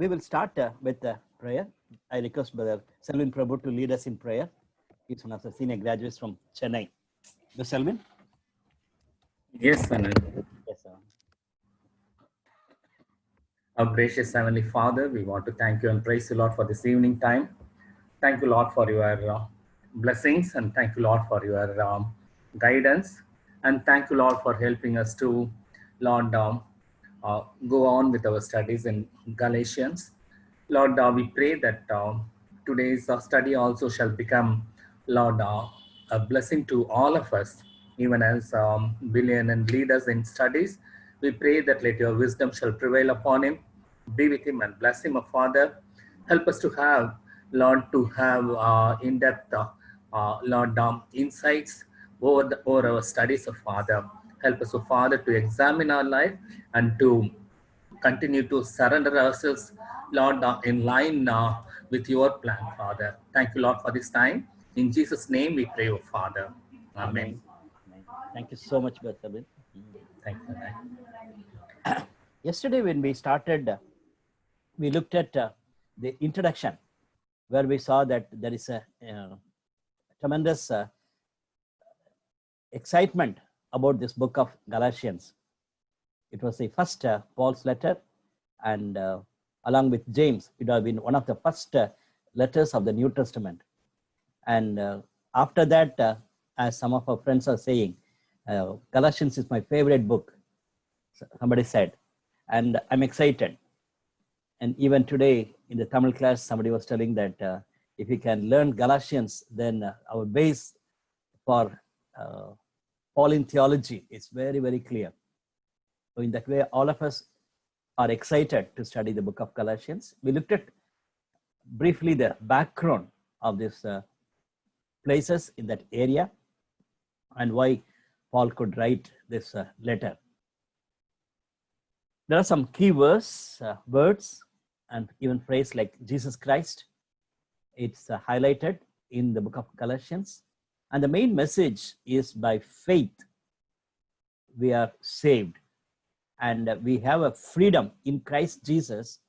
We will start with prayer. I request Brother Selvin Prabhu to lead us in prayer. He's one of the senior graduates from Chennai. Brother Selvin? Yes, Anand. Yes, sir. Our gracious Heavenly Father, we want to thank you and praise you, Lord, for this evening time. Thank you, Lord, for your blessings, and thank you, Lord, for your guidance. And thank you, Lord, for helping us to, Lord, go on with our studies in Galatians. Lord, we pray that today's study also shall become, Lord, a blessing to all of us, even as Billion and lead us in studies. We pray that let your wisdom shall prevail upon him, be with him and bless him, Father. Help us to have, Lord, to have in-depth, Lord, insights over our studies, of Father. Help us, Father, to examine our life and to continue to surrender ourselves, Lord, in line with your plan, Father. Thank you, Lord, for this time. In Jesus' name we pray, Father. Amen. Amen. Amen. Thank you so much, Brother Selvin. Thank you. Yesterday, when we started, we looked at the introduction, where we saw that there is a tremendous excitement about this book of Galatians. It was the first Paul's letter, and along with James, it had been one of the first letters of the New Testament. And after that, as some of our friends are saying, Galatians is my favorite book, somebody said, and I'm excited. And even today in the Tamil class, somebody was telling that if we can learn Galatians, then our base for Pauline theology is very, very clear. So in that way, all of us are excited to study the book of Galatians. We looked at briefly the background of these places in that area and why Paul could write this letter. There are some key words and even phrase like Jesus Christ. It's highlighted in the book of Galatians. And the main message is by faith, we are saved. And we have a freedom in Christ Jesus.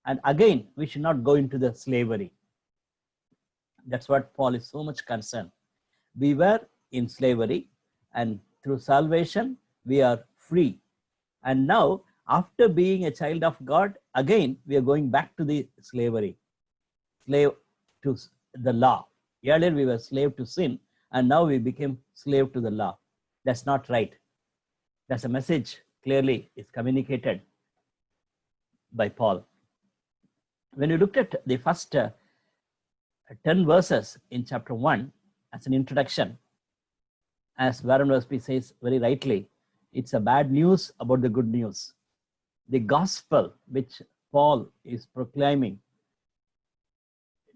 And again, we should not go into the slavery. That's what Paul is so much concerned. We were in slavery, and through salvation, we are free. And now, after being a child of God, again, we are going back to the slavery, slave to the law. Earlier, we were slave to sin, and now we became slave to the law. That's not right. That's a message clearly is communicated by Paul. When you looked at the first 10 verses in chapter 1 as an introduction, as Warren Wiersbe says very rightly, it's a bad news about the good news. The gospel which Paul is proclaiming,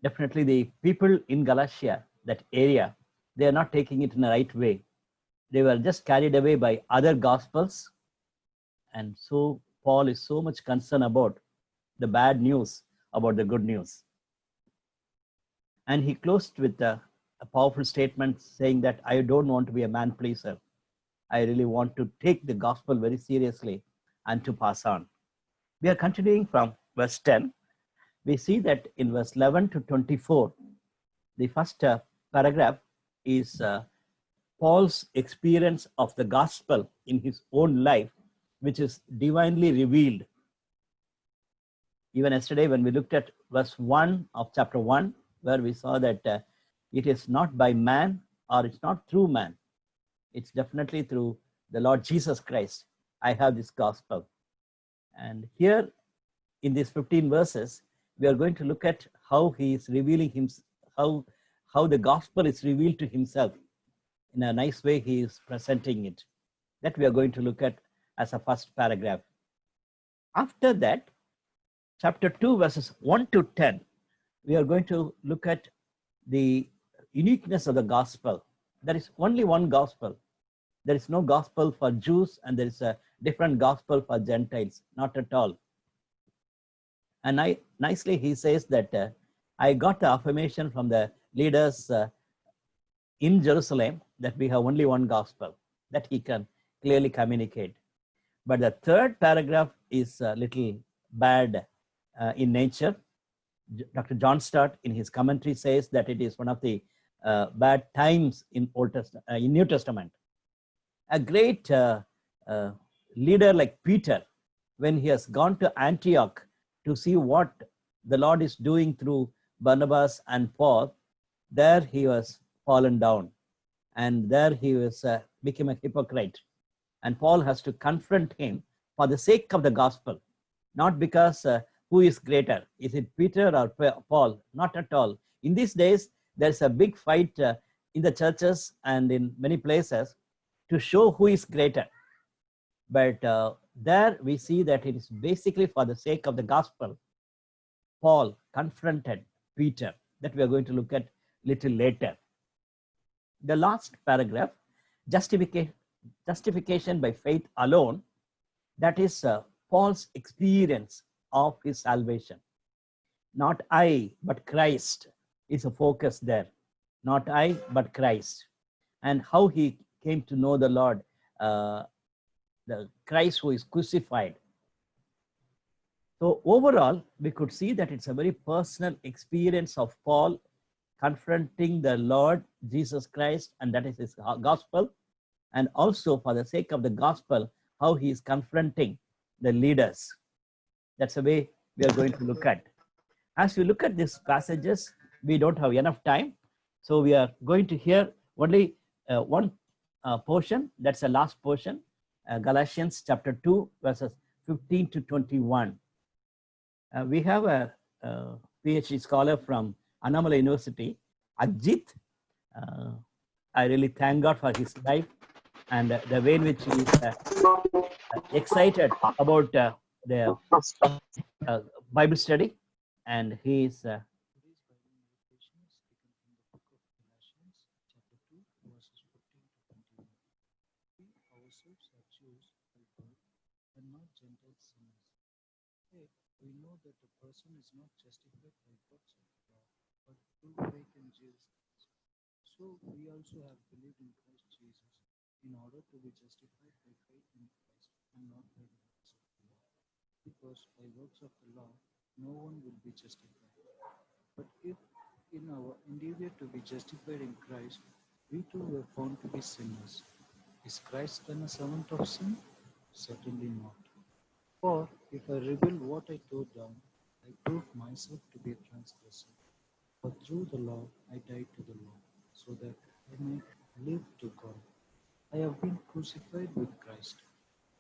definitely the people in Galatia, that area, they are not taking it in the right way. They were just carried away by other gospels. And so Paul is so much concerned about the bad news, about the good news. And he closed with a powerful statement saying that I don't want to be a man pleaser. I really want to take the gospel very seriously and to pass on. We are continuing from verse 10. We see that in verse 11 to 24, the first paragraph is Paul's experience of the gospel in his own life, which is divinely revealed. Even yesterday, when we looked at verse 1 of chapter 1, where we saw that it is not by man or it's not through man. It's definitely through the Lord Jesus Christ. I have this gospel. And here in these 15 verses, we are going to look at how he is revealing himself, how the gospel is revealed to himself. In a nice way, he is presenting it. That we are going to look at as a first paragraph. After that, chapter 2, verses 1 to 10, we are going to look at the uniqueness of the gospel. There is only one gospel. There is no gospel for Jews, and there is a different gospel for Gentiles, not at all. And nicely he says that I got the affirmation from the leaders in Jerusalem that we have only one gospel, that he can clearly communicate. But the third paragraph is a little bad in nature. Dr. John Stott, in his commentary, says that it is one of the bad times in in New Testament. A great leader like Peter, when he has gone to Antioch to see what the Lord is doing through Barnabas and Paul, there he was fallen down, and there he was became a hypocrite. And Paul has to confront him for the sake of the gospel, not because who is greater, is it Peter or Paul? Not at all. In these days, there's a big fight in the churches and in many places to show who is greater. But there we see that it is basically for the sake of the gospel. Paul confronted Peter, that we are going to look at little later. The last paragraph, justification by faith alone, that is Paul's experience of his salvation. Not I, but Christ is a focus there. Not I, but Christ. And how he came to know the Lord, the Christ who is crucified. So overall, we could see that it's a very personal experience of Paul confronting the Lord Jesus Christ, and that is his gospel. And also for the sake of the gospel, how he is confronting the leaders. That's the way we are going to look at. As we look at these passages, we don't have enough time. So we are going to hear only one portion. That's the last portion, Galatians chapter 2, verses 15 to 21. We have a PhD scholar from Annamalai University, Ajit. I really thank God for his life and the way in which he is excited about the Bible study. And he is we know that the person is not justified by works of the law, but through faith in Jesus Christ. So we also have believed in Christ Jesus, in order to be justified by faith in Christ and not by the works of the law. Because by works of the law, no one will be justified. But if in our endeavor to be justified in Christ, we too were found to be sinners, is Christ then a servant of sin? Certainly not. For if I reveal what I tore down, I prove myself to be a transgressor. For through the law I died to the law, so that I might live to God. I have been crucified with Christ.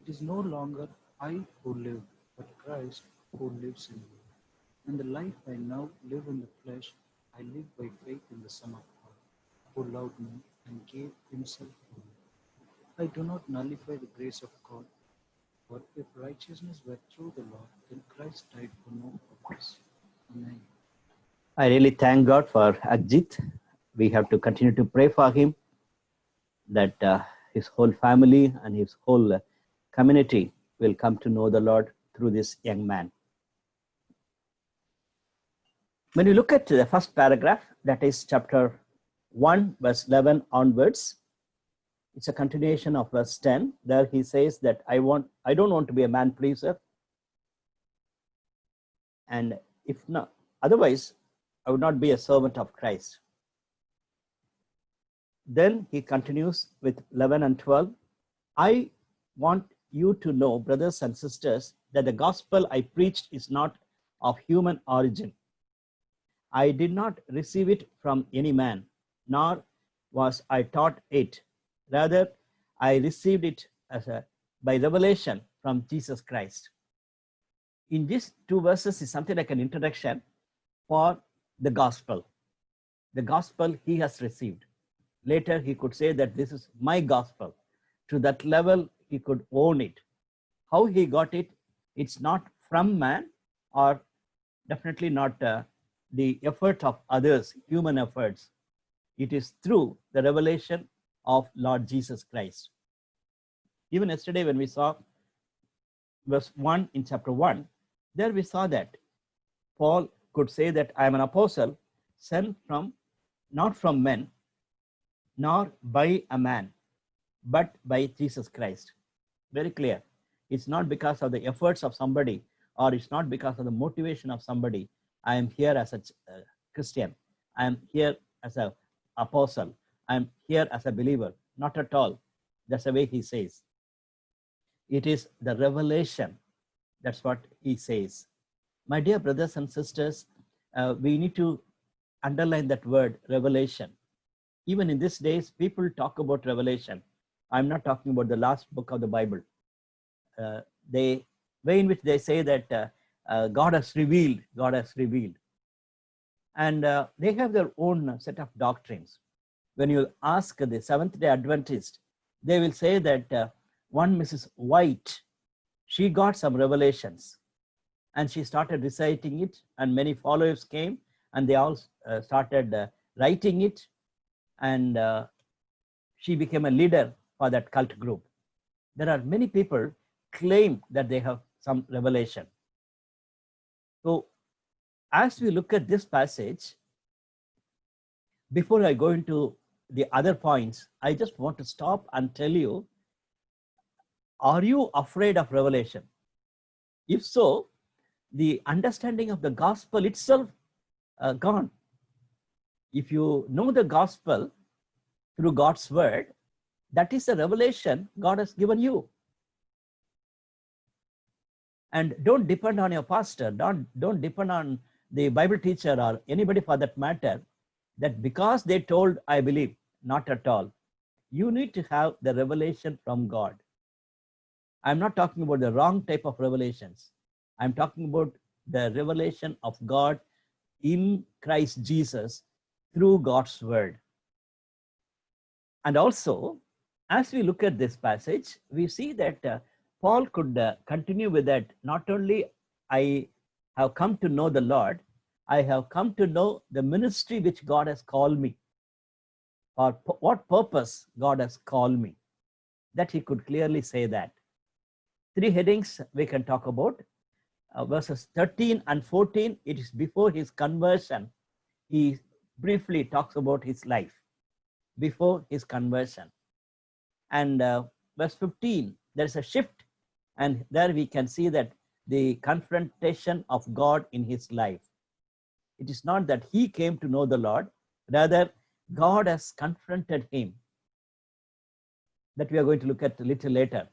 It is no longer I who live, but Christ who lives in me. And the life I now live in the flesh, I live by faith in the Son of God, who loved me and gave himself for me. I do not nullify the grace of God. For if righteousness were through the law, then Christ died for no purpose. Amen. I really thank God for Ajit. We have to continue to pray for him, that his whole family and his whole community will come to know the Lord through this young man. When you look at the first paragraph, that is chapter 1, verse 11 onwards, it's a continuation of verse 10. There he says that I don't want to be a man pleaser. And if not, otherwise, I would not be a servant of Christ. Then he continues with 11 and 12. I want you to know, brothers and sisters, that the gospel I preached is not of human origin. I did not receive it from any man, nor was I taught it. Rather, I received it by revelation from Jesus Christ. In these two verses is something like an introduction for the gospel. The gospel he has received. Later, he could say that this is my gospel. To that level, he could own it. How he got it, it's not from man, or definitely not the effort of others, human efforts. It is through the revelation of Lord Jesus Christ. Even yesterday when we saw verse 1 in chapter 1, there we saw that Paul could say that I am an apostle sent from, not from men, nor by a man, but by Jesus Christ. Very clear. It's not because of the efforts of somebody or it's not because of the motivation of somebody. I am here as a Christian. I am here as an apostle. I am here as a believer. Not at all. That's the way he says. It is the revelation. That's what he says. My dear brothers and sisters, we need to underline that word, revelation. Even in these days, people talk about revelation. I'm not talking about the last book of the Bible. The way in which they say that God has revealed, God has revealed. And they have their own set of doctrines. When you ask the Seventh-day Adventist, they will say that one Mrs. White, she got some revelations and she started reciting it, and many followers came and they all started writing it, and she became a leader for that cult group. There are many people claim that they have some revelation. So as we look at this passage, before I go into the other points, I just want to stop and tell you, are you afraid of revelation? If so, the understanding of the gospel itself gone. If you know the gospel through God's word, that is the revelation God has given you. And don't depend on your pastor, don't depend on the Bible teacher or anybody for that matter, that because they told, I believe. Not at all. You need to have the revelation from God. I'm not talking about the wrong type of revelations. I'm talking about the revelation of God in Christ Jesus through God's word. And also, as we look at this passage, we see that Paul could continue with that. Not only I have come to know the Lord, I have come to know the ministry which God has called me, or what purpose God has called me. That he could clearly say that. 3 headings we can talk about. Verses 13 and 14, it is before his conversion. He briefly talks about his life before his conversion. And verse 15, there is a shift, and there we can see that the confrontation of God in his life. It is not that he came to know the Lord, rather God has confronted him. That we are going to look at a little later.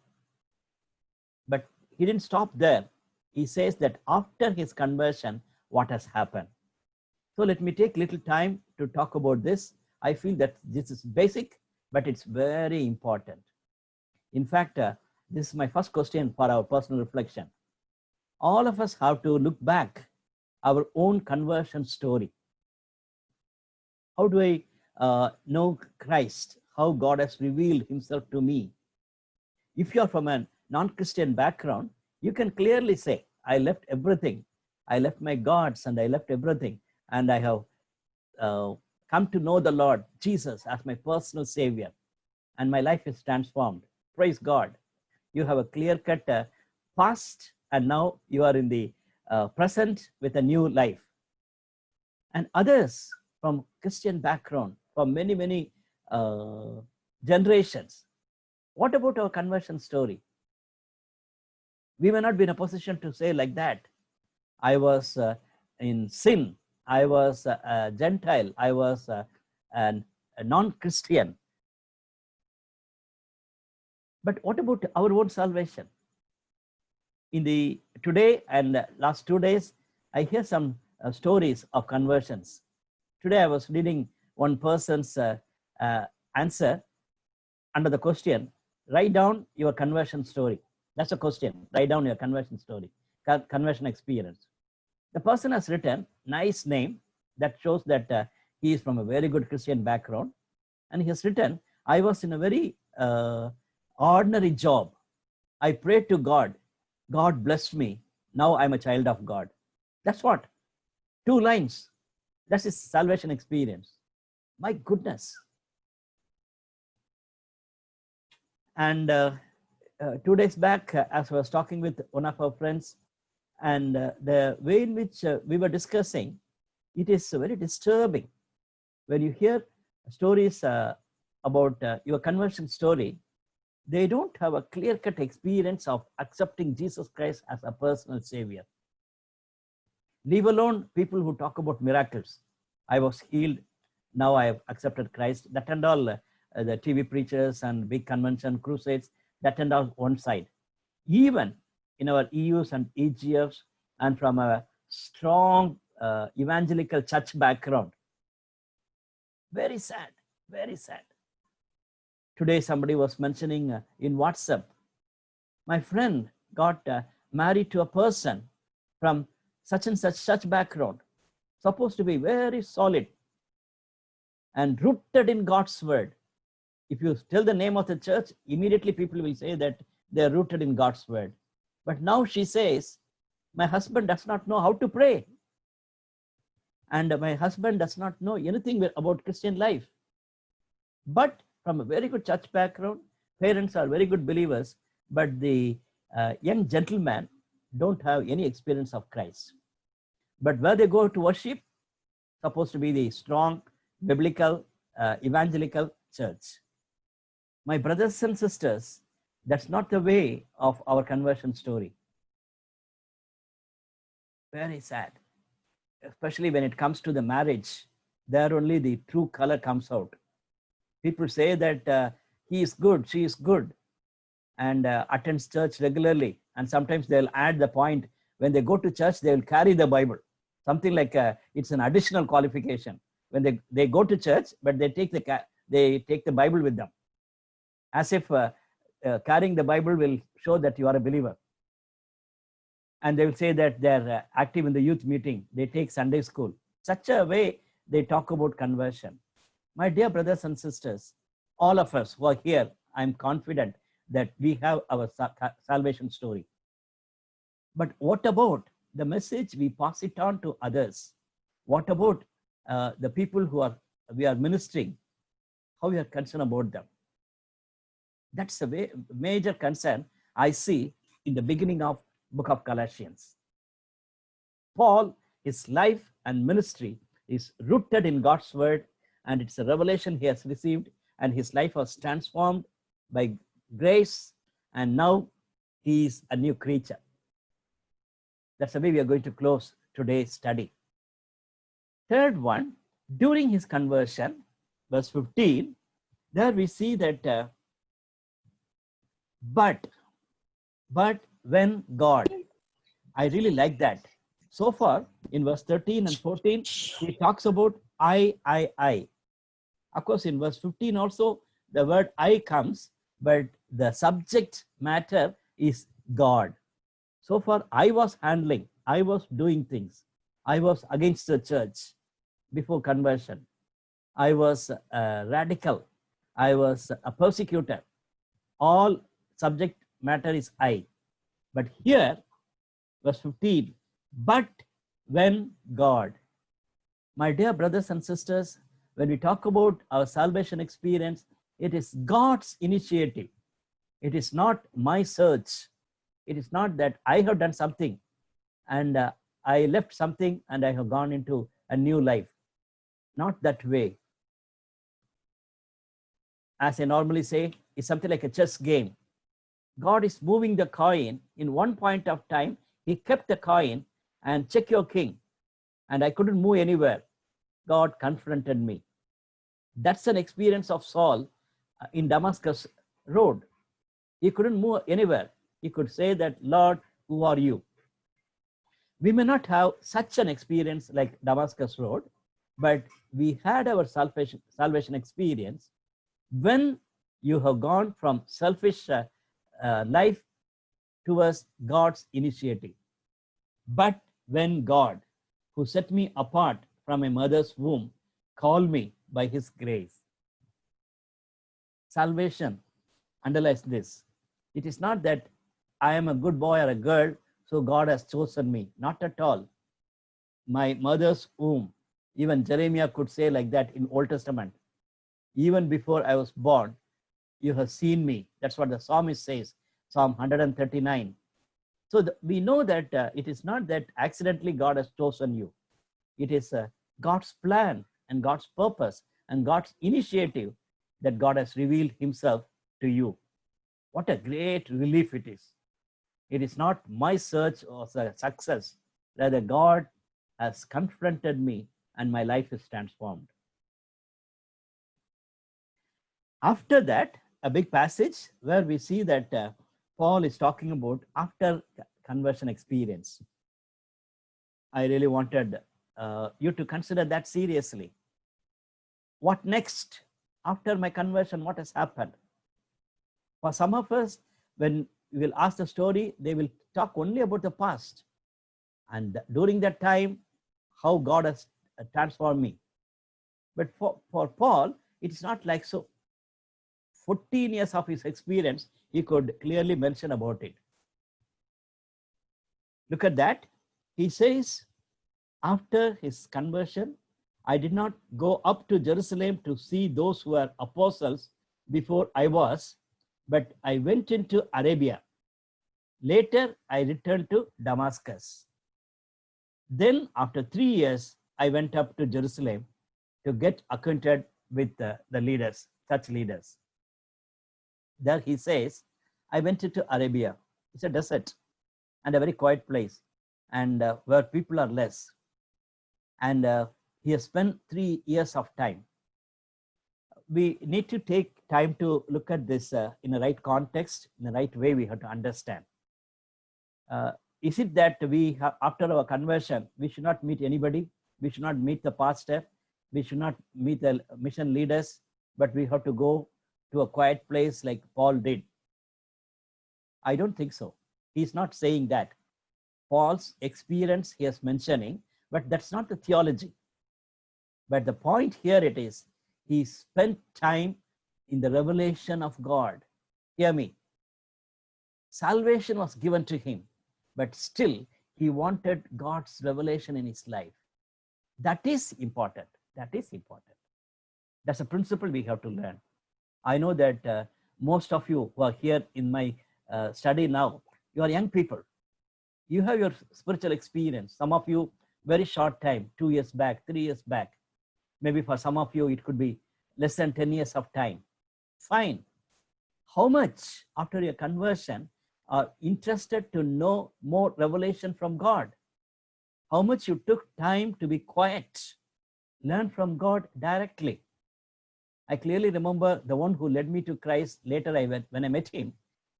But he didn't stop there. He says that after his conversion, what has happened. So let me take little time to talk about this. I feel that this is basic, but it's very important. In fact, this is my first question for our personal reflection. All of us have to look back our own conversion story. How do I know Christ? How God has revealed himself to me? If you are from a non-Christian background, you can clearly say, I left everything. I left my gods and I left everything. And I have come to know the Lord Jesus as my personal savior. And my life is transformed. Praise God. You have a clear-cut past, and now you are in the present with a new life. And others from Christian background, for many, many generations, what about our conversion story? We may not be in a position to say like that. I was in sin. I was a Gentile. I was a non-Christian. But what about our own salvation? In the today and last 2 days, I hear some stories of conversions. Today I was reading one person's answer under the question, write down your conversion story. That's a question. Write down your conversion story, conversion experience. The person has written, nice name, that shows that he is from a very good Christian background. And he has written, I was in a very ordinary job. I prayed to God. God blessed me. Now I'm a child of God. That's what? 2 lines. That's his salvation experience. My goodness. And 2 days back, as I was talking with one of our friends, and the way in which we were discussing, it is very disturbing. When you hear stories about your conversion story, they don't have a clear-cut experience of accepting Jesus Christ as a personal savior. Leave alone people who talk about miracles. I was healed. Now I have accepted Christ. That and all, the TV preachers and big convention crusades, that and all one side. Even in our EUs and EGFs and from a strong evangelical church background. Very sad, very sad. Today somebody was mentioning in WhatsApp, my friend got married to a person from such and such background, supposed to be very solid and rooted in God's word. If you tell the name of the church, immediately people will say that they're rooted in God's word. But now she says, my husband does not know how to pray. And my husband does not know anything about Christian life. But from a very good church background, parents are very good believers, but the young gentlemen don't have any experience of Christ. But where they go to worship, supposed to be the strong, biblical, evangelical church. My brothers and sisters, that's not the way of our conversion story. Very sad. Especially when it comes to the marriage, there only the true color comes out. People say that he is good, she is good, and attends church regularly. And sometimes they'll add the point, when they go to church, they will carry the Bible. Something like it's an additional qualification. When they go to church, but they take the Bible with them. As if carrying the Bible will show that you are a believer. And they will say that they're active in the youth meeting. They take Sunday school. Such a way they talk about conversion. My dear brothers and sisters, all of us who are here, I'm confident that we have our salvation story. But what about the message we pass it on to others? What about the people who we are ministering? How we are concerned about them? That's a major concern I see in the beginning of book of Galatians. Paul, his life and ministry is rooted in God's word, and it's a revelation he has received, and his life was transformed by grace, and now he is a new creature. That's the way we are going to close today's study. Third one, during his conversion, verse 15, there we see that but when God, I really like that. So far in verse 13 and 14, he talks about I. Of course, in verse 15 also, the word I comes, but the subject matter is God. So far, I was handling, I was doing things. I was against the church before conversion. I was radical. I was a persecutor. All subject matter is I. But here, verse 15, but when God. My dear brothers and sisters, when we talk about our salvation experience, it is God's initiative. It is not my search. It is not that I have done something and I left something and I have gone into a new life. Not that way. As I normally say, it's something like a chess game. God is moving the coin. In one point of time, he kept the coin and check your king. And I couldn't move anywhere. God confronted me. That's an experience of Saul in Damascus road. He couldn't move anywhere. He could say that, Lord, who are you? We may not have such an experience like Damascus road, but we had our salvation experience when you have gone from selfish life towards God's initiative. But when God, who set me apart from my mother's womb, called me by his grace. Salvation underlies this. It is not that I am a good boy or a girl, so God has chosen me. Not at all. My mother's womb, even Jeremiah could say like that in Old Testament. Even before I was born, you have seen me. That's what the psalmist says, Psalm 139. So we know that it is not that accidentally God has chosen you. It is God's plan and God's purpose and God's initiative that God has revealed himself to you. What a great relief it is. It is not my search or success. Rather, God has confronted me and my life is transformed. After that, a big passage where we see that Paul is talking about after conversion experience. I really wanted you to consider that seriously. What next? After my conversion, what has happened? For some of us, when we will ask the story, they will talk only about the past. And during that time, how God has transformed me. But for Paul, it's not like so. 14 years of his experience, he could clearly mention about it. Look at that. He says, after his conversion, I did not go up to Jerusalem to see those who were apostles before I was, but I went into Arabia. Later, I returned to Damascus. Then, after 3 years, I went up to Jerusalem to get acquainted with the leaders, such leaders. There he says, I went into Arabia. It's a desert and a very quiet place, and where people are less. And he has spent 3 years of time. We need to take time to look at this in the right context, in the right way. We have to understand. Is it that we have, after our conversion, we should not meet anybody? We should not meet the pastor. We should not meet the mission leaders, but we have to go to a quiet place like Paul did. I don't think so. He's not saying that. Paul's experience he is mentioning, but that's not the theology. But the point here it is, he spent time in the revelation of God. Hear me. Salvation was given to him, but still he wanted God's revelation in his life. That is important. That is important. That's a principle we have to learn. I know that most of you who are here in my study now, you are young people. You have your spiritual experience. Some of you, very short time, 2 years back, 3 years back. Maybe for some of you, it could be less than 10 years of time. Fine. How much after your conversion are interested to know more revelation from God? How much you took time to be quiet, learn from God directly? I clearly remember the one who led me to Christ later when I met him.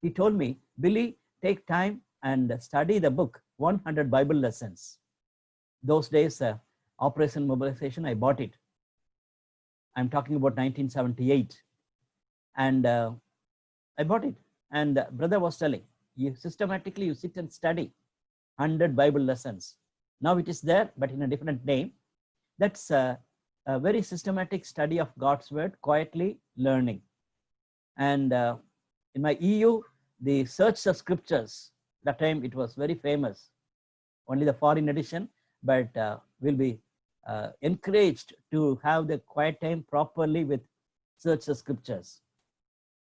He told me, Billy, take time and study the book, 100 Bible Lessons. Those days, Operation Mobilization, I bought it. I'm talking about 1978. And I bought it. And brother was telling, you systematically, you sit and study 100 Bible Lessons. Now it is there, but in a different name. That's a very systematic study of God's word, quietly learning. And in my EU, the Search the Scriptures, that time it was very famous. Only the foreign edition, but will be encouraged to have the quiet time properly with Search the Scriptures.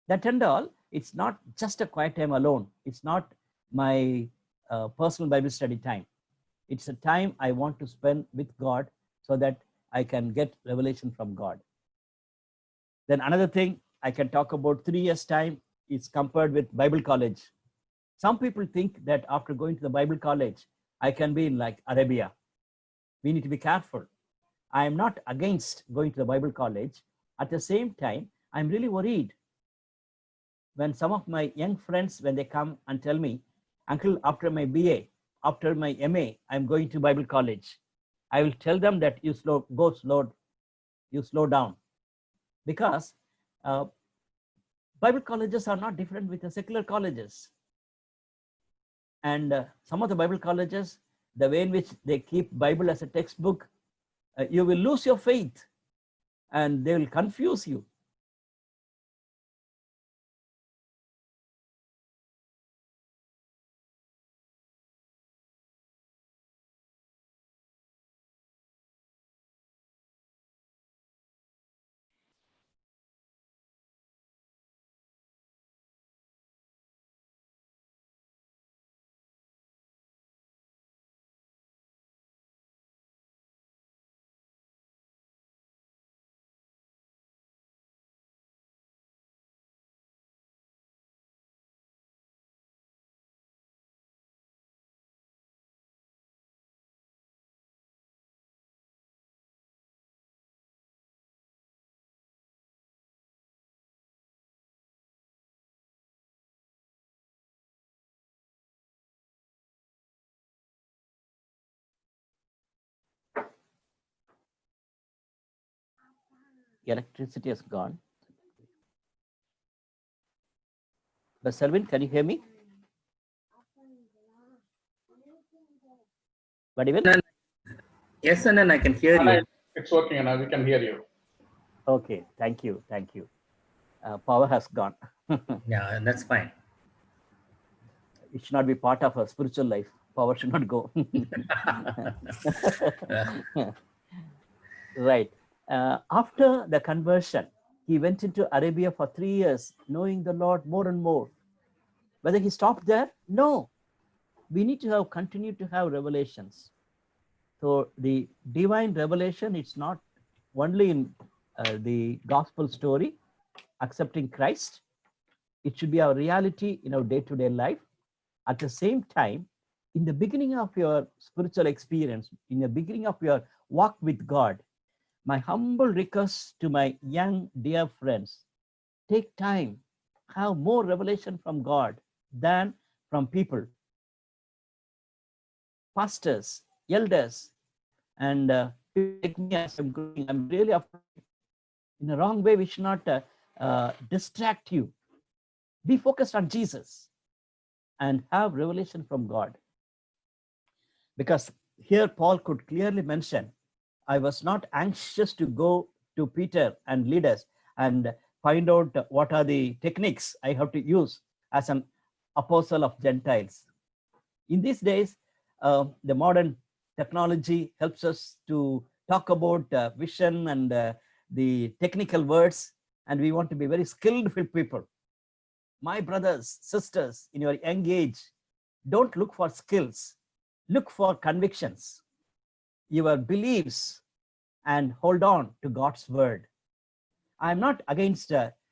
That and all, it's not just a quiet time alone. It's not my personal Bible study time. It's a time I want to spend with God so that I can get revelation from God. Then another thing I can talk about, 3 years time is compared with Bible college. Some people think that after going to the Bible college, I can be in like Arabia. We need to be careful. I am not against going to the Bible college. At the same time, I'm really worried when some of my young friends, when they come and tell me, Uncle, after my BA, after my MA, I'm going to Bible college. I will tell them that you slow down, because Bible colleges are not different with the secular colleges. And some of the Bible colleges, the way in which they keep Bible as a textbook, you will lose your faith and they will confuse you. electricity has gone. But Selvin, can you hear me? Vadivel? Yes, and then I can hear you. It's working now. We can hear you. Okay, thank you, thank you. Power has gone. Yeah, that's fine. It should not be part of a spiritual life. Power should not go. Right. After the conversion, he went into Arabia for 3 years, knowing the Lord more and more. Whether he stopped there? No. We need to have continued to have revelations. So the divine revelation, it's not only in the gospel story, accepting Christ. It should be our reality in our day-to-day life. At the same time, in the beginning of your spiritual experience, in the beginning of your walk with God, my humble request to my young dear friends, take time, have more revelation from God than from people. Pastors, elders, and take me as I'm growing. I'm really afraid. In a wrong way, we should not distract you. Be focused on Jesus and have revelation from God. Because here Paul could clearly mention, I was not anxious to go to Peter and leaders and find out what are the techniques I have to use as an apostle of Gentiles. In these days, the modern technology helps us to talk about vision and the technical words, and we want to be very skilled people. My brothers, sisters, in your young age, don't look for skills, look for convictions, your beliefs, and hold on to God's word. I'm not against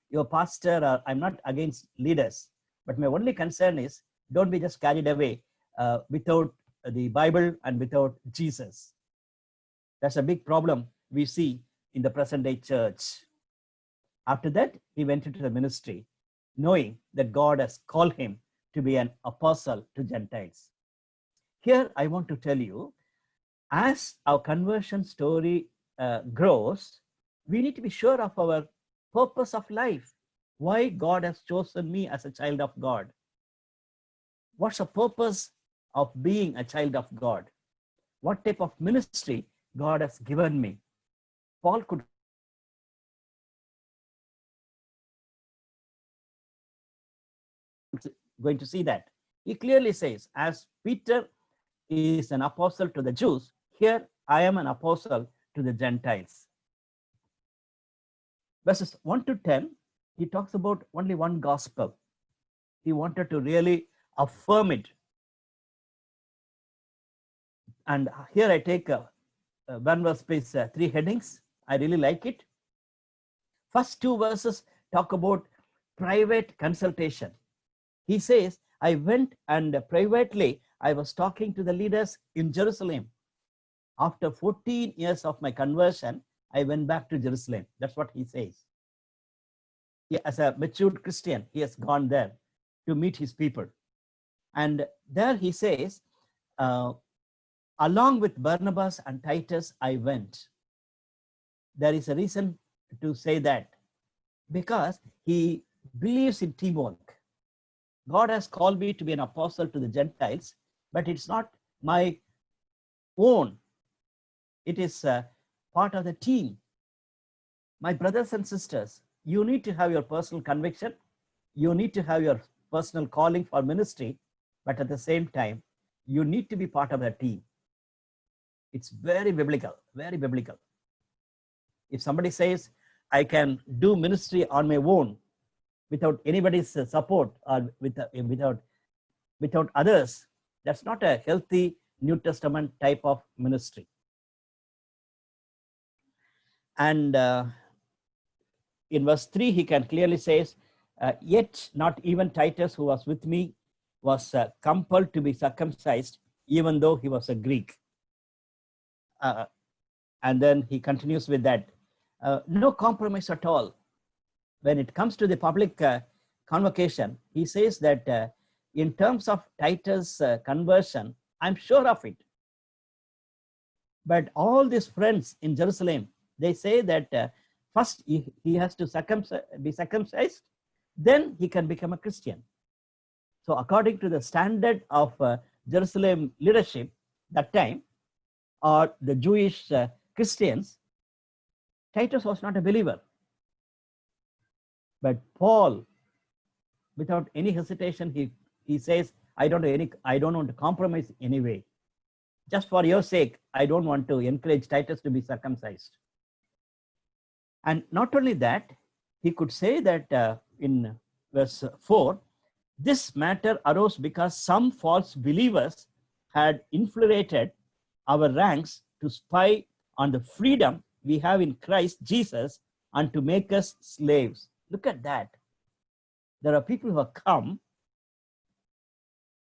your pastor, or I'm not against leaders, but my only concern is don't be just carried away without the Bible and without Jesus. That's a big problem we see in the present day church. After that, he went into the ministry, knowing that God has called him to be an apostle to Gentiles. Here, I want to tell you, as our conversion story grows, we need to be sure of our purpose of life, why God has chosen me as a child of God. What's the purpose of being a child of God? What type of ministry God has given me? Paul could going to see that. He clearly says, as Peter is an apostle to the Jews, here I am an apostle to the Gentiles. Verses 1 to 10, he talks about only one gospel. He wanted to really affirm it. And here I take one verse, please, 3 headings. I really like it. First 2 verses talk about private consultation. He says, I went and privately, I was talking to the leaders in Jerusalem. After 14 years of my conversion, I went back to Jerusalem. That's what he says. He, as a matured Christian, he has gone there to meet his people. And there he says, along with Barnabas and Titus, I went. There is a reason to say that, because he believes in teamwork. God has called me to be an apostle to the Gentiles, but it's not my own. It is part of the team. My brothers and sisters, you need to have your personal conviction. You need to have your personal calling for ministry, but at the same time, you need to be part of the team. It's very biblical, very biblical. If somebody says, I can do ministry on my own without anybody's support or without others, that's not a healthy New Testament type of ministry. And in verse 3, he can clearly says, yet not even Titus, who was with me, was compelled to be circumcised, even though he was a Greek. And then he continues with that. No compromise at all. When it comes to the public convocation, he says that in terms of Titus' conversion, I'm sure of it. But all these friends in Jerusalem, they say that First, he has to be circumcised, then he can become a Christian. So according to the standard of Jerusalem leadership that time, or the Jewish Christians, Titus was not a believer. But Paul, without any hesitation, he says, I don't want to compromise anyway. Just for your sake, I don't want to encourage Titus to be circumcised. And not only that, he could say that in verse 4, this matter arose because some false believers had infiltrated our ranks to spy on the freedom we have in Christ Jesus and to make us slaves. Look at that. There are people who have come,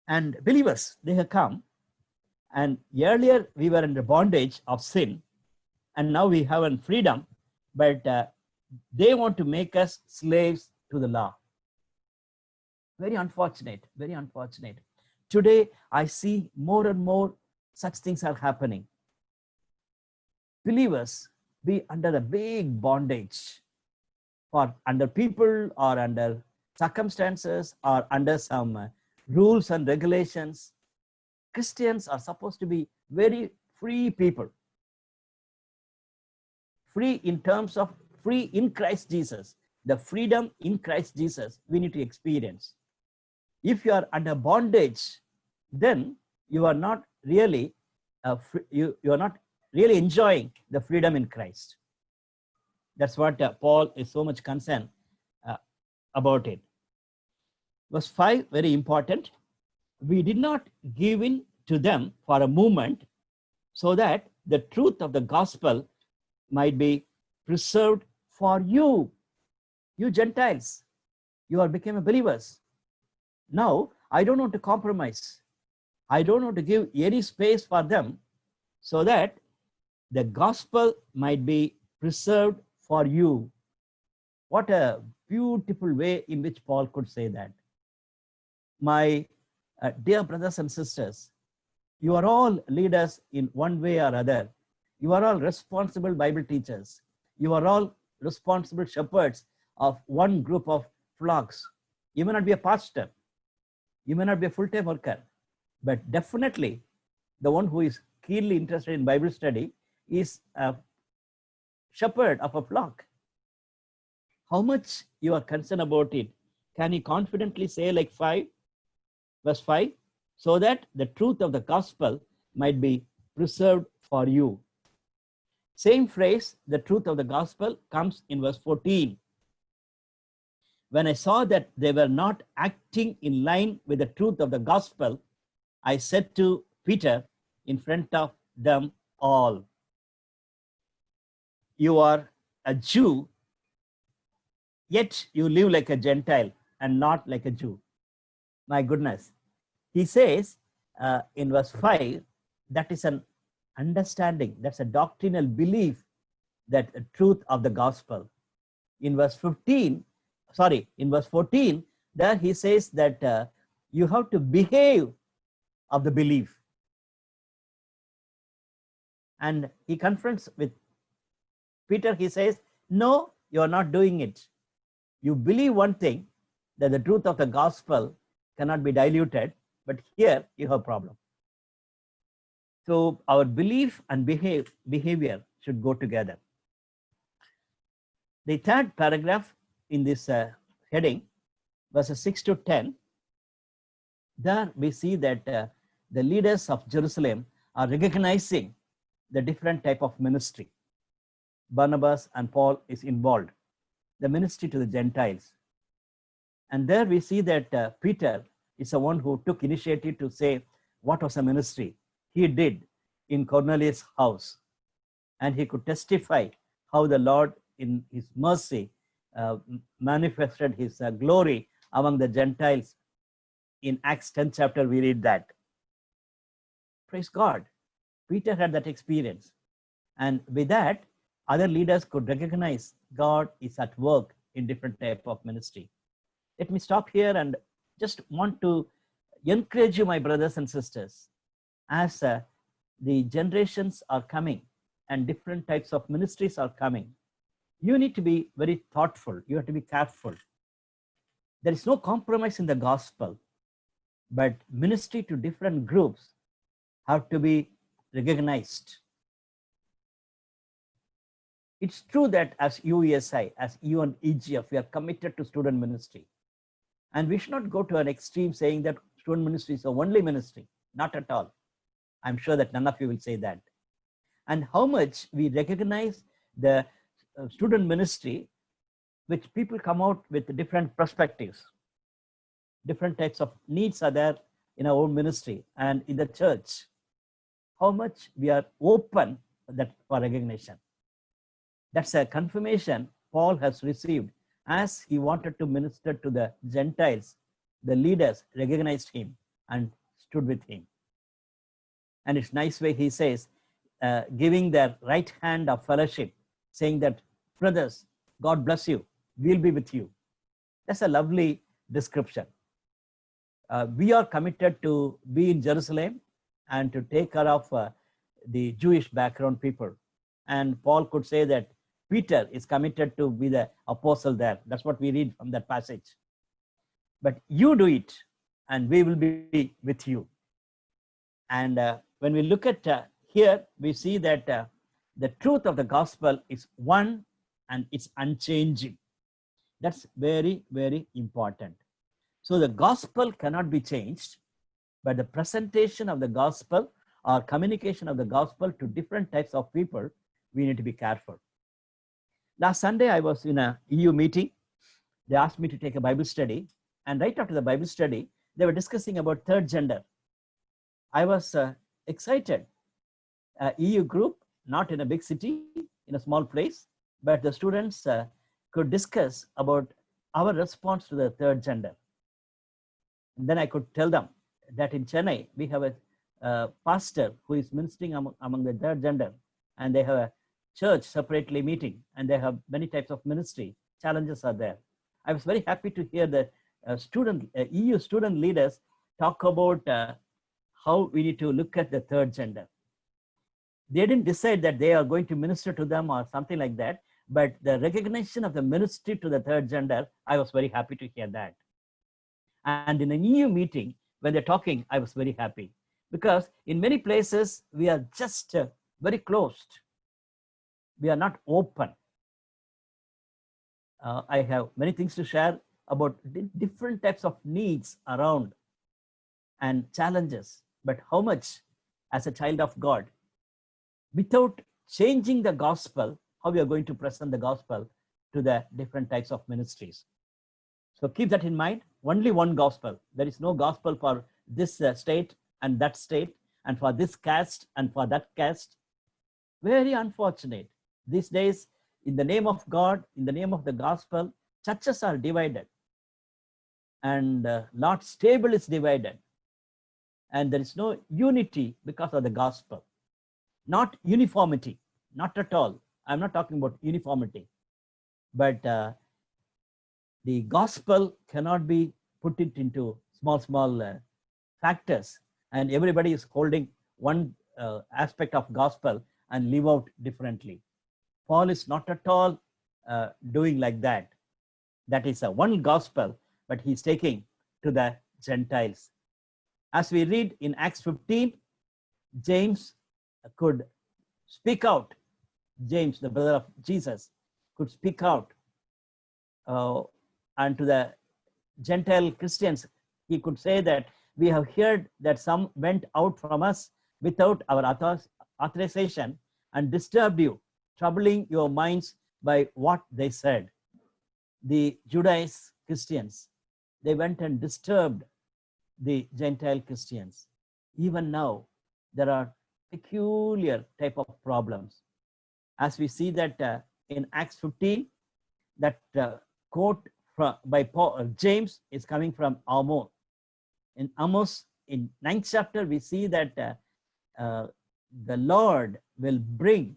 and believers, they have come, and earlier we were under bondage of sin, and now we have a freedom, but they want to make us slaves to the law. Very unfortunate, very unfortunate. Today, I see more and more such things are happening. Believers be under a big bondage, or under people, or under circumstances, or under some rules and regulations. Christians are supposed to be very free people. Free in terms of free in Christ Jesus. The freedom in Christ Jesus we need to experience. If you are under bondage, then you are not really you are not really enjoying the freedom in Christ. That's what Paul is so much concerned about it. Verse 5, very important. We did not give in to them for a moment, so that the truth of the gospel might be preserved for you. You Gentiles, you are become believers. Now, I don't want to compromise. I don't want to give any space for them, so that the gospel might be preserved for you. What a beautiful way in which Paul could say that. My dear brothers and sisters, you are all leaders in one way or other. You are all responsible Bible teachers. You are all responsible shepherds of one group of flocks. You may not be a pastor. You may not be a full-time worker, but definitely the one who is keenly interested in Bible study is a shepherd of a flock. How much you are concerned about it? Can he confidently say like verse 5, so that the truth of the gospel might be preserved for you. Same phrase, the truth of the gospel, comes in verse 14. When I saw that they were not acting in line with the truth of the gospel, I said to Peter in front of them all, you are a Jew, yet you live like a Gentile and not like a Jew. My goodness. He says in verse 5, that is an understanding, that's a doctrinal belief, that the truth of the gospel. In verse 14, there he says that you have to behave of the belief. And he confronts with Peter, he says, no, you are not doing it. You believe one thing, that the truth of the gospel cannot be diluted, but here you have a problem. So our belief and behavior should go together. The third paragraph in this heading, verses 6 to 10, there we see that the leaders of Jerusalem are recognizing the different type of ministry. Barnabas and Paul is involved, the ministry to the Gentiles. And there we see that Peter is the one who took initiative to say what was a ministry he did in Cornelius' house. And he could testify how the Lord in his mercy manifested his glory among the Gentiles. In Acts 10th chapter, we read that. Praise God. Peter had that experience. And with that, other leaders could recognize God is at work in different type of ministry. Let me stop here and just want to encourage you, my brothers and sisters, as the generations are coming and different types of ministries are coming. You need to be very thoughtful. You have to be careful. There is no compromise in the gospel, but ministry to different groups have to be recognized. It's true that as UESI, as EU and EGF, we are committed to student ministry. And we should not go to an extreme saying that student ministry is the only ministry. Not at all. I'm sure that none of you will say that. And how much we recognize the student ministry, which people come out with different perspectives. Different types of needs are there in our own ministry and in the church. How much we are open that for recognition. That's a confirmation Paul has received as he wanted to minister to the Gentiles. The leaders recognized him and stood with him. And it's nice way he says, giving their right hand of fellowship, saying that, brothers, God bless you, we'll be with you. That's a lovely description. We are committed to be in Jerusalem and to take care of the Jewish background people. And Paul could say that Peter is committed to be the apostle there. That's what we read from that passage. But you do it and we will be with you. And when we look at here, we see that the truth of the gospel is one and it's unchanging. That's very, very important. So the gospel cannot be changed, but the presentation of the gospel or communication of the gospel to different types of people, we need to be careful. Last Sunday, I was in a EU meeting. They asked me to take a Bible study. And right after the Bible study, they were discussing about third gender. I was excited. EU group, not in a big city, in a small place, but the students could discuss about our response to the third gender. And then I could tell them that in Chennai, we have a pastor who is ministering among the third gender, and they have a church separately meeting, and they have many types of ministry. Challenges are there. I was very happy to hear the EU student leaders talk about how we need to look at the third gender. They didn't decide that they are going to minister to them or something like that, but the recognition of the ministry to the third gender, I was very happy to hear that. And in an EU meeting, when they're talking, I was very happy because in many places, we are just very closed. We are not open. I have many things to share about different types of needs around and challenges, but how much as a child of God, without changing the gospel, how we are going to present the gospel to the different types of ministries. So keep that in mind. Only one gospel. There is no gospel for this state and that state, and for this caste and for that caste. Very unfortunate. These days, in the name of God, in the name of the gospel, churches are divided. And Lord's table is divided. And there is no unity because of the gospel. Not uniformity, not at all. I'm not talking about uniformity. But the gospel cannot be put it into small factors, and everybody is holding one aspect of gospel and live out differently. Paul is not at all doing like that. That is a one gospel, but he's taking to the Gentiles. As we read in Acts 15, James could speak out. James, the brother of Jesus, could speak out. And to the Gentile Christians, he could say that we have heard that some went out from us without our authorization and disturbed you, troubling your minds by what they said. The Judaized Christians, they went and disturbed the Gentile Christians. Even now, there are peculiar type of problems. As we see that in Acts 15, that quote by Paul, James is coming from Amos. In Amos, in 9th chapter, we see that the Lord will bring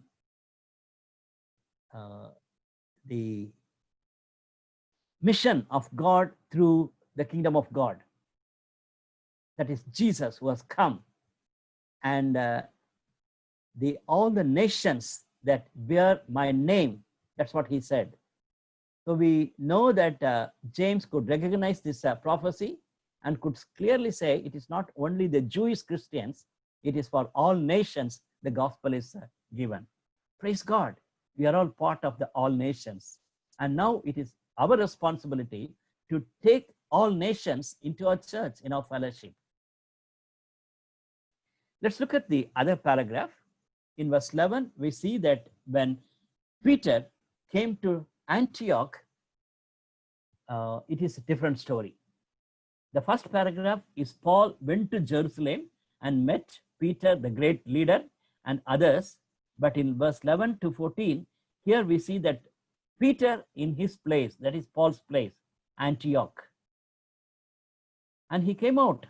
the mission of God through the kingdom of God. That is Jesus who has come, and all the nations that bear my name, That's what he said. So we know that James could recognize this prophecy and could clearly say it is not only the Jewish Christians, it is for all nations the gospel is given. Praise God. We are all part of the all nations. And now it is our responsibility to take all nations into our church, in our fellowship. Let's look at the other paragraph. In verse 11, we see that when Peter came to Antioch, it is a different story. The first paragraph is Paul went to Jerusalem and met Peter, the great leader, and others. But in verse 11 to 14, here we see that Peter in his place, that is Paul's place, Antioch. And he came out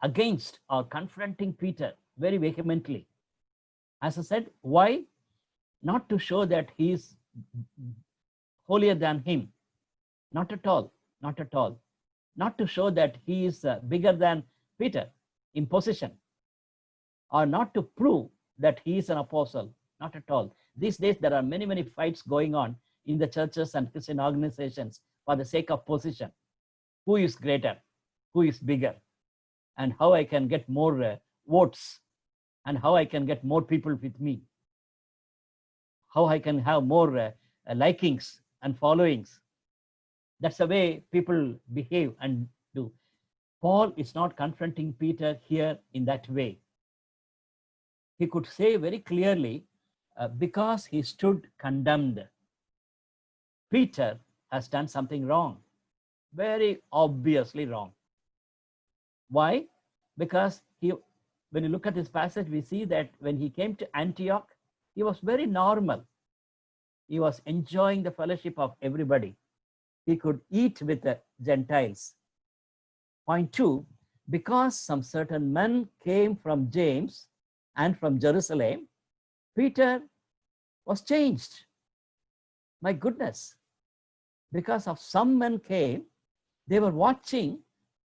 against or confronting Peter very vehemently. As I said, why? Not to show that he is holier than him. Not at all. Not at all. Not to show that he is bigger than Peter in position, or not to prove that he is an apostle. Not at all. These days, there are many, many fights going on in the churches and Christian organizations for the sake of position. Who is greater? Who is bigger? And how I can get more votes, and how I can get more people with me. How I can have more likings and followings. That's the way people behave and do. Paul is not confronting Peter here in that way. He could say very clearly, because he stood condemned, Peter has done something wrong, very obviously wrong. Why? Because when you look at this passage, we see that when he came to Antioch, he was very normal. He was enjoying the fellowship of everybody. He could eat with the Gentiles. Point 2, because some certain men came from James and from Jerusalem, Peter was changed. My goodness. Because of some men came, they were watching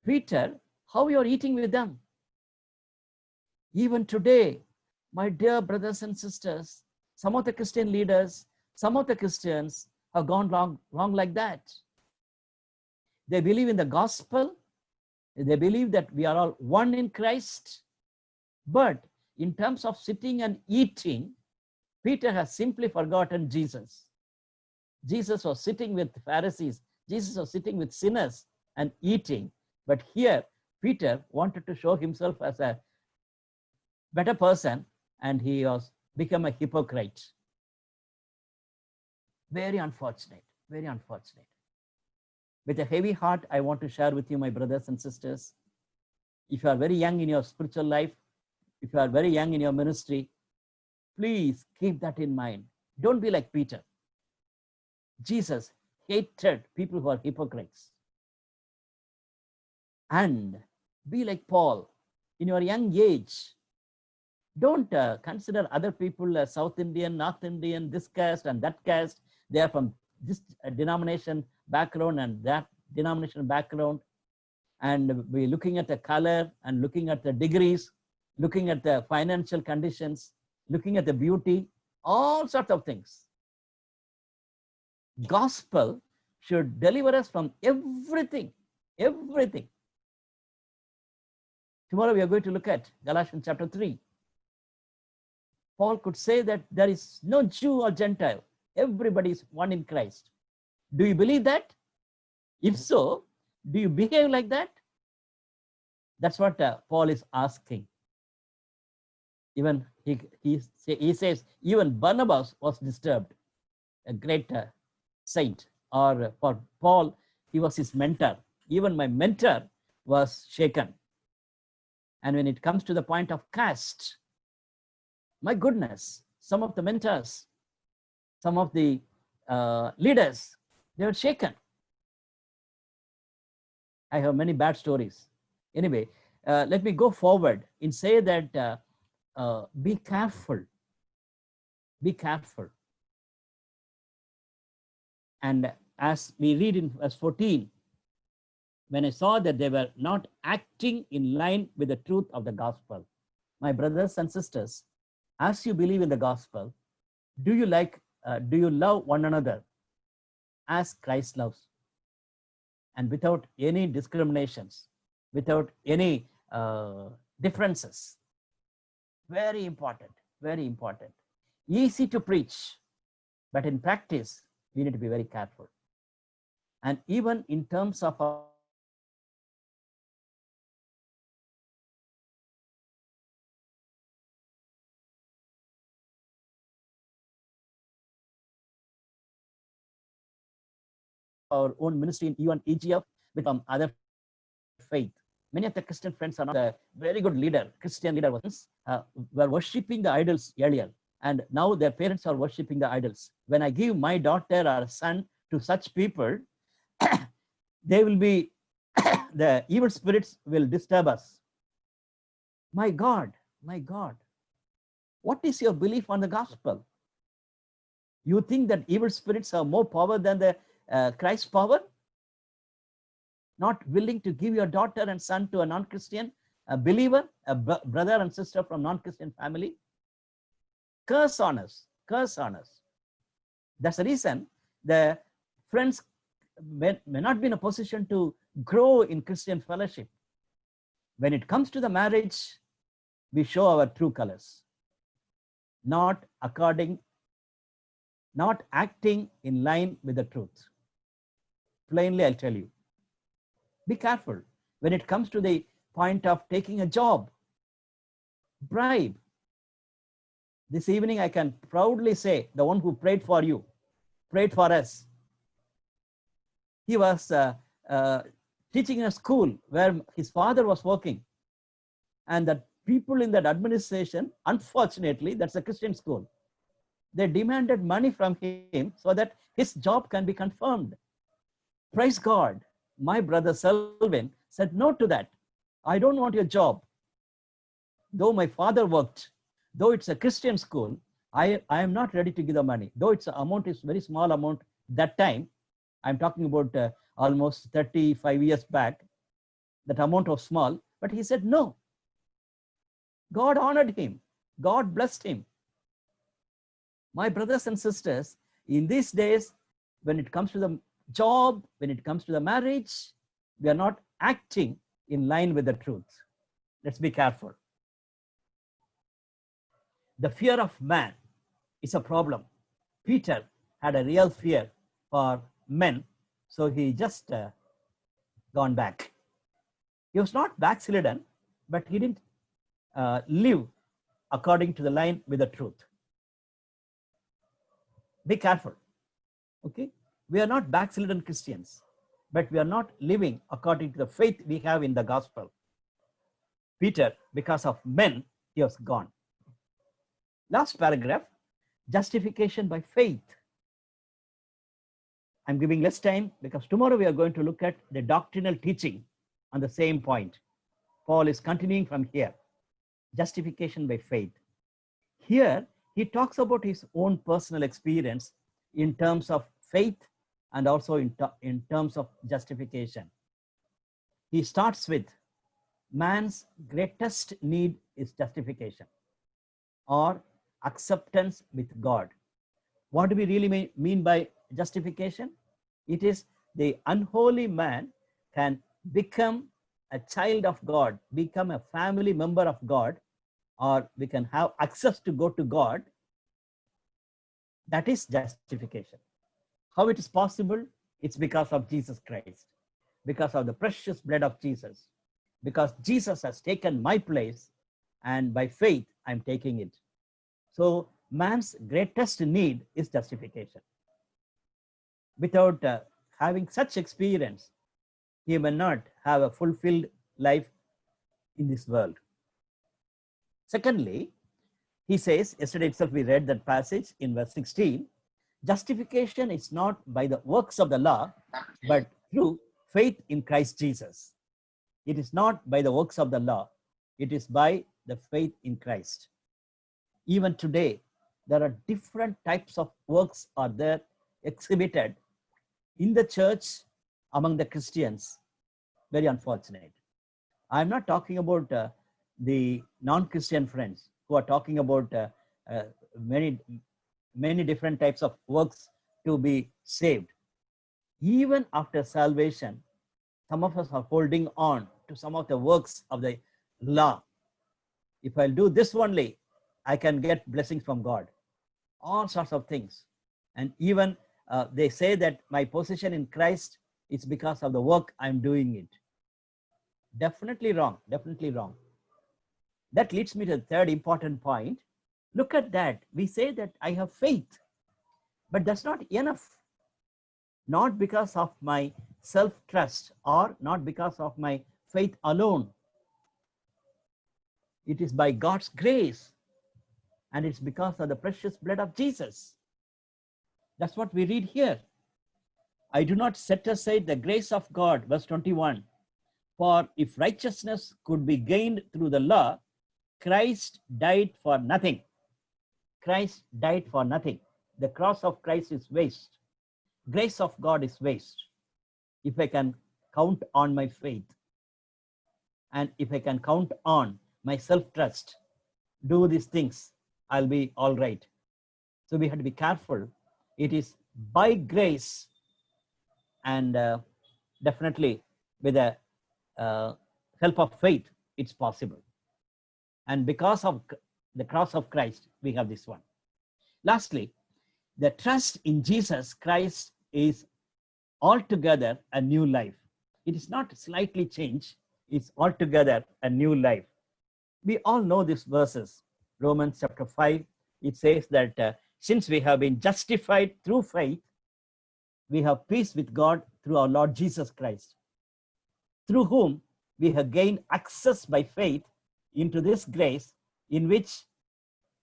Peter, how you're eating with them. Even today, my dear brothers and sisters, some of the Christian leaders, some of the Christians have gone wrong like that. They believe in the gospel. They believe that we are all one in Christ. But in terms of sitting and eating, Peter has simply forgotten Jesus. Jesus was sitting with Pharisees. Jesus was sitting with sinners and eating. But here, Peter wanted to show himself as a better person, and he was become a hypocrite. Very unfortunate, very unfortunate. With a heavy heart, I want to share with you, my brothers and sisters, if you are very young in your spiritual life, if you are very young in your ministry, please keep that in mind. Don't be like Peter. Jesus hated people who are hypocrites. And be like Paul. In your young age, don't consider other people as South Indian, North Indian, this caste and that caste. They are from this denomination background and that denomination background. And we're looking at the color and looking at the degrees, looking at the financial conditions, looking at the beauty, all sorts of things. Gospel should deliver us from everything, everything. Tomorrow we are going to look at Galatians chapter 3. Paul could say that there is no Jew or Gentile. Everybody is one in Christ. Do you believe that? If so, do you behave like that? That's what Paul is asking. Even he says, even Barnabas was disturbed, a great saint. Or for Paul, he was his mentor. Even my mentor was shaken. And when it comes to the point of caste, my goodness, some of the mentors, some of the leaders, they were shaken. I have many bad stories. Anyway, let me go forward and say that be careful. Be careful. And as we read in verse 14, when I saw that they were not acting in line with the truth of the gospel, my brothers and sisters, As you believe in the gospel, do you love one another as Christ loves, and without any discriminations, without any differences? Very important, very important. Easy to preach, but in practice, we need to be very careful. And even in terms of our own ministry in even EGF with other faith. Many of the Christian friends are not a very good leader. Christian leader were worshipping the idols earlier, and now their parents are worshipping the idols. When I give my daughter or son to such people, they will be the evil spirits will disturb us. My God, my God, what is your belief on the gospel? You think that evil spirits have more power than the Christ's power? Not willing to give your daughter and son to a non-Christian, a believer, a brother and sister from non-Christian family? Curse on us, curse on us. That's the reason the friends may not be in a position to grow in Christian fellowship. When it comes to the marriage, we show our true colors, not acting in line with the truth. Plainly, I'll tell you. Be careful when it comes to the point of taking a job, bribe. This evening, I can proudly say the one who prayed for you, prayed for us. He was teaching in a school where his father was working. And the people in that administration, unfortunately, that's a Christian school. They demanded money from him so that his job can be confirmed. Praise God. My brother Selvin said no to that. I don't want your job. Though my father worked, though it's a Christian school, I am not ready to give the money. Though its amount is very small amount that time, I'm talking about almost 35 years back, that amount was small, but he said no. God honored him. God blessed him. My brothers and sisters, in these days, when it comes to the job, when it comes to the marriage, we are not acting in line with the truth. Let's be careful. The fear of man is a problem. Peter had a real fear for men, so he just gone back. He was not backslidden, but he didn't live according to the line with the truth. Be careful, okay? We are not backslidden Christians, but we are not living according to the faith we have in the gospel. Peter, because of men, he was gone. Last paragraph, justification by faith. I'm giving less time because tomorrow we are going to look at the doctrinal teaching on the same point. Paul is continuing from here. Justification by faith. Here, he talks about his own personal experience in terms of faith and also in terms of justification. He starts with man's greatest need is justification or acceptance with God. What do we really mean by justification? It is the unholy man can become a child of God, become a family member of God, or we can have access to go to God. That is justification. How it is possible? It's because of Jesus Christ, because of the precious blood of Jesus, because Jesus has taken my place, and by faith, I'm taking it. So man's greatest need is justification. Without having such experience, he may not have a fulfilled life in this world. Secondly, he says, yesterday itself we read that passage in verse 16, justification is not by the works of the law, but through faith in Christ Jesus. It is not by the works of the law, it is by the faith in Christ. Even today, there are different types of works are there exhibited in the church among the Christians. Very unfortunate. I'm not talking about the non-Christian friends who are talking about uh, many, many different types of works to be saved. Even after salvation, some of us are holding on to some of the works of the law. If I'll do this only, I can get blessings from God. All sorts of things. And even they say that my position in Christ is because of the work I'm doing it. Definitely wrong. Definitely wrong. That leads me to the third important point. Look at that. We say that I have faith, but that's not enough. Not because of my self-trust or not because of my faith alone. It is by God's grace, and it's because of the precious blood of Jesus. That's what we read here. I do not set aside the grace of God, verse 21. For if righteousness could be gained through the law, Christ died for nothing. Christ died for nothing. The cross of Christ is waste. Grace of God is waste. If I can count on my faith, and if I can count on my self-trust, do these things, I'll be all right. So we have to be careful. It is by grace, and definitely with the help of faith, it's possible. And because of the cross of Christ, we have this one. Lastly, the trust in Jesus Christ is altogether a new life. It is not slightly changed, it's altogether a new life. We all know these verses. Romans chapter 5, it says that since we have been justified through faith, we have peace with God through our Lord Jesus Christ, through whom we have gained access by faith into this grace in which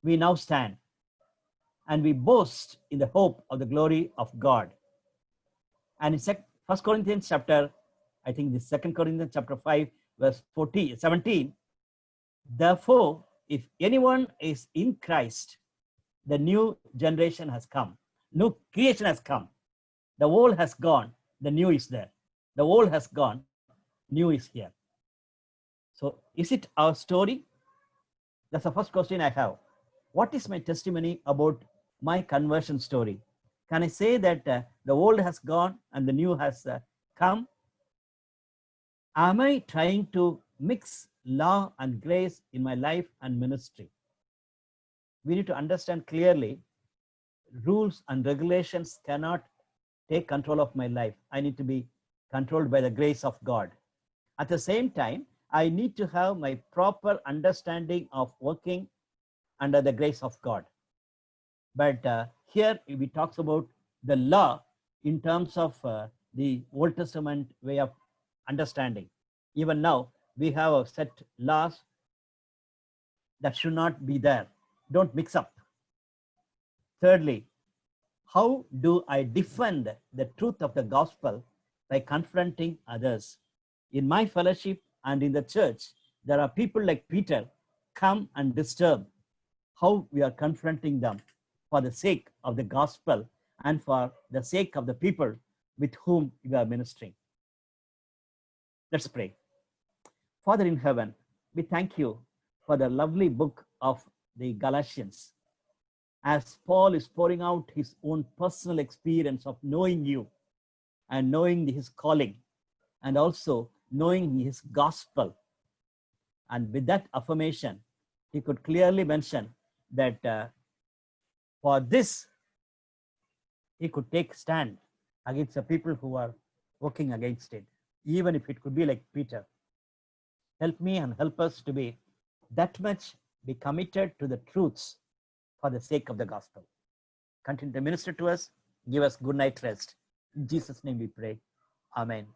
we now stand, and we boast in the hope of the glory of God. And in 1 Corinthians chapter, I think the 2 Corinthians chapter 5, verse 17, therefore, if anyone is in Christ, the new generation has come. New creation has come. The old has gone, the new is there. The old has gone, new is here. So is it our story? That's the first question I have. What is my testimony about my conversion story? Can I say that the old has gone and the new has come? Am I trying to mix law and grace in my life and ministry? We need to understand clearly, rules and regulations cannot take control of my life. I need to be controlled by the grace of God. At the same time, I need to have my proper understanding of working under the grace of God. But here we talks about the law in terms of the Old Testament way of understanding. Even now, we have a set laws that should not be there. Don't mix up. Thirdly, how do I defend the truth of the gospel? By confronting others. In my fellowship and in the church, there are people like Peter come and disturb. How we are confronting them for the sake of the gospel and for the sake of the people with whom we are ministering. Let's pray. Father in heaven, we thank you for the lovely book of the Galatians. As Paul is pouring out his own personal experience of knowing you and knowing his calling and also knowing his gospel. And with that affirmation, he could clearly mention that for this, he could take stand against the people who are working against it, even if it could be like Peter. Help me and help us to be that much be committed to the truths for the sake of the gospel. Continue to minister to us. Give us good night rest. In Jesus' name we pray. Amen.